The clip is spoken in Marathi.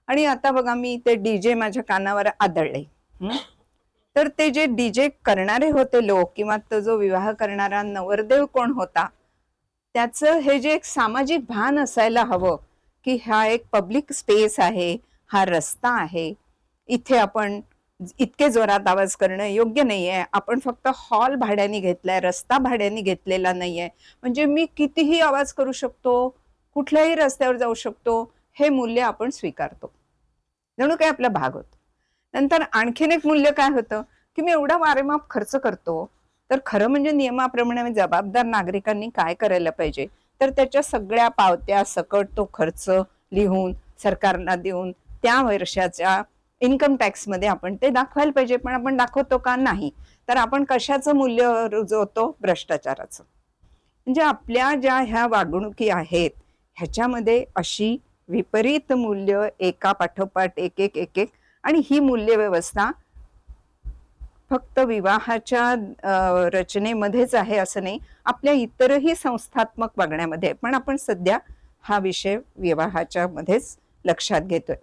आणि आता बघा मी ते डीजे माझ्या कानावर आदळले. तर ते जे डीजे करणारे होते लोक किंवा तो जो विवाह करणारा नवरदेव कोण होता, त्याचं हे जे एक सामाजिक भान असायला हवं की हा एक पब्लिक स्पेस आहे, हा रस्ता आहे, इथे आपण इतके जोरात आवाज करणं योग्य नाहीये, आपण फक्त हॉल भाड्याने घेतलाय, रस्ता भाड्याने घेतलेला नाहीये, म्हणजे मी कितीही आवाज करू शकतो, कुठल्याही रस्त्यावर जाऊ शकतो, हे मूल्य आपण स्वीकारतो. जणू काही आपला भाग होतो. नंतर आणखीन एक मूल्य काय होतं की मी एवढा वारेमाप खर्च करतो, तर खरं म्हणजे नियमाप्रमाणे जबाबदार नागरिकांनी काय करायला पाहिजे, तर त्याच्या सगळ्या पावत्या सकट तो खर्च लिहून सरकारला देऊन त्या वर्षाच्या इन्कम टॅक्स मध्ये आपण ते दाखवायला पाहिजे. पण आपण दाखवतो का? नाही. तर आपण कशाचं मूल्य रुजवतो? भ्रष्टाचाराचं. म्हणजे आपल्या ज्या ह्या वागणुकी आहेत ह्याच्यामध्ये अशी विपरीत मूल्य एका पाठोपाठ एक एक एक एक, आणि ही मूल्य व्यवस्था फक्त विवाहाच्या रचनेमध्येच आहे असं नाही, आपल्या इतरही संस्थात्मक वागण्यामध्ये. पण आपण सध्या हा विषय विवाहाच्या मध्येच लक्षात घेतोय.